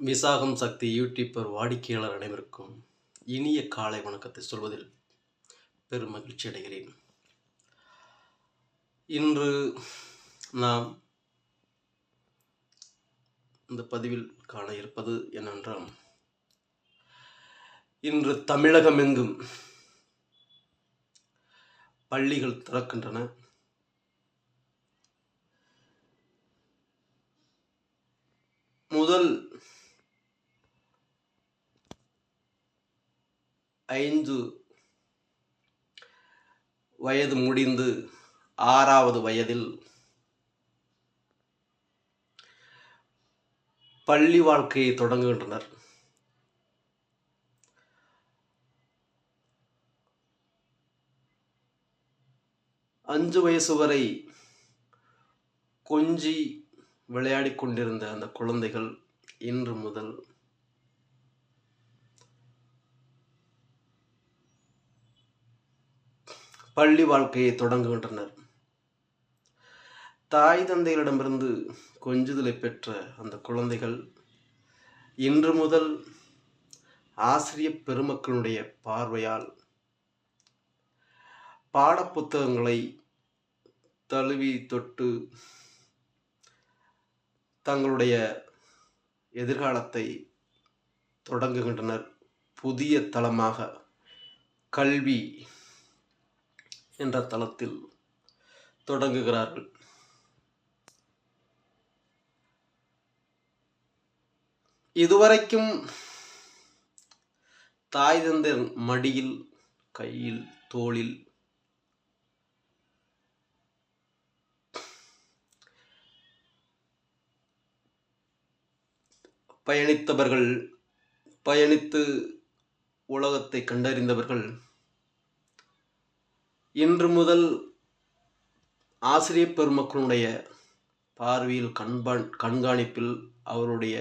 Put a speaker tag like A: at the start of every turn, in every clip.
A: விசாகம் சக்தி YouTuber வாடிக்கையாளர் அனைவருக்கும் இனிய காலை வணக்கத்தை சொல்வதில் பெரும் மகிழ்ச்சி அடைகிறேன். இன்று நாம் இந்த பதிவில் காண இருப்பது என்னவென்றால், இன்று தமிழகமெங்கும் பள்ளிகள் திறக்கின்றன. முதல் 5 வயது முடிந்து 6வது வயதில் பள்ளி வாழ்க்கையை தொடங்குகின்றனர். அஞ்சு வயசு வரை கொஞ்சி விளையாடிக் கொண்டிருந்த அந்த குழந்தைகள் இன்று முதல் பள்ளி வாழ்க்கையை தொடங்குகின்றனர். தாய் தந்தைகளிடமிருந்து கொஞ்சுதலை பெற்ற அந்த குழந்தைகள் இன்று முதல் ஆசிரியர் பெருமக்களுடைய பார்வையால் பாடப்புத்தகங்களை தழுவி தொட்டு தங்களுடைய எதிர்காலத்தை தொடங்குகின்றனர். புதிய தளமாக கல்வி என்ற தளத்தில் தொடங்குகிறார்கள். இதுவரைக்கும் தாய் தந்தை மடியில், கையில், தோளில் பயணித்தவர்கள், பயணித்து உலகத்தை கண்டறிந்தவர்கள் இன்று முதல் ஆசிரியர் பெருமக்களுடைய பார்வையில், கண்காணிப்பில், அவருடைய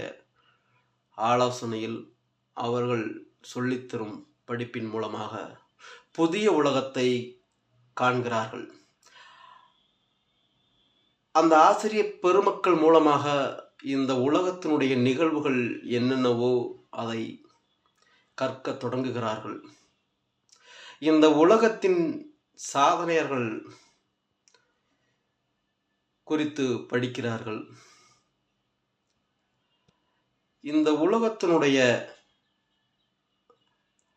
A: ஆலோசனையில், அவர்கள் சொல்லித்தரும் படிப்பின் மூலமாக புதிய உலகத்தை காண்கிறார்கள். அந்த ஆசிரியர் பெருமக்கள் மூலமாக இந்த உலகத்தினுடைய நிகழ்வுகள் என்னென்னவோ அதை கற்க தொடங்குகிறார்கள். இந்த உலகத்தின் சாதனையர்கள் குறித்து படிக்கிறார்கள். இந்த உலகத்தினுடைய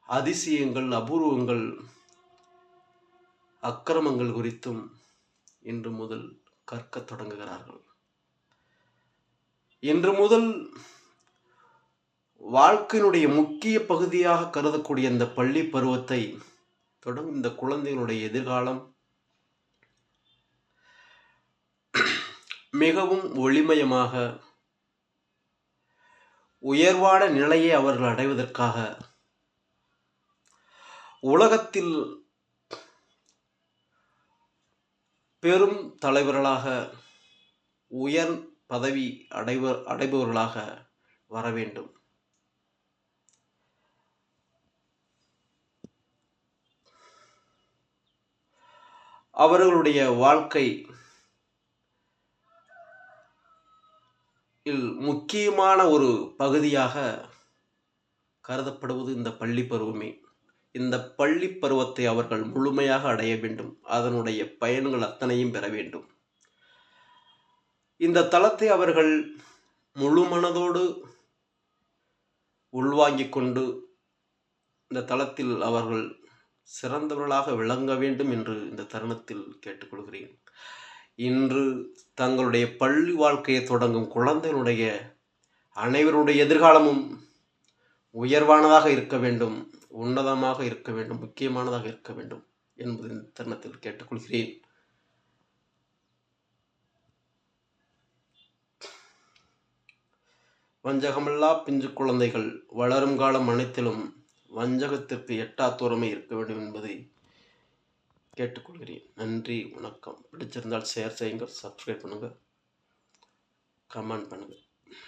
A: அதிசயங்கள், அபூர்வங்கள், அக்கிரமங்கள் குறித்தும் இன்று முதல் கற்க தொடங்குகிறார்கள். இன்று முதல் வாழ்க்கையினுடைய முக்கிய பகுதியாக கருதக்கூடிய இந்த பள்ளி பருவத்தை தொடங்கும் இந்த குழந்தைகளுடைய எதிர்காலம் மிகவும் ஒளிமயமாக, உயர்வான நிலையை அவர்கள் அடைவதற்காக உலகத்தில் பெரும் தலைவர்களாக, உயர் பதவி அடைபவர்களாக வர வேண்டும். அவர்களுடைய வாழ்க்கை முக்கியமான ஒரு பகுதியாக கருதப்படுவது இந்த பள்ளி பருவமே. இந்த பள்ளி பருவத்தை அவர்கள் முழுமையாக அடைய வேண்டும். அதனுடைய பயன்கள் அத்தனையும் பெற வேண்டும். இந்த தளத்தை அவர்கள் முழு மனதோடு உள்வாங்கிக் கொண்டு இந்த தளத்தில் அவர்கள் சிறந்தவர்களாக விளங்க வேண்டும் என்று இந்த தருணத்தில் கேட்டுக்கொள்கிறேன். இன்று தங்களுடைய பள்ளி வாழ்க்கையை தொடங்கும் குழந்தைகளுடைய அனைவருடைய எதிர்காலமும் உயர்வானதாக இருக்க வேண்டும், உன்னதமாக இருக்க வேண்டும், முக்கியமானதாக இருக்க வேண்டும் என்பது இந்த தருணத்தில் கேட்டுக்கொள்கிறேன். வஞ்சகமில்லா பிஞ்சு குழந்தைகள் வளரும் காலம் அனைத்திலும் வஞ்சகத்திற்கு எட்டா தூரமே இருக்க வேண்டும் என்பதை கேட்டுக்கொள்கிறேன். நன்றி, வணக்கம். பிடிச்சிருந்தால் ஷேர் செய்யுங்க, சப்ஸ்கிரைப் பண்ணுங்க, கமெண்ட் பண்ணுங்க.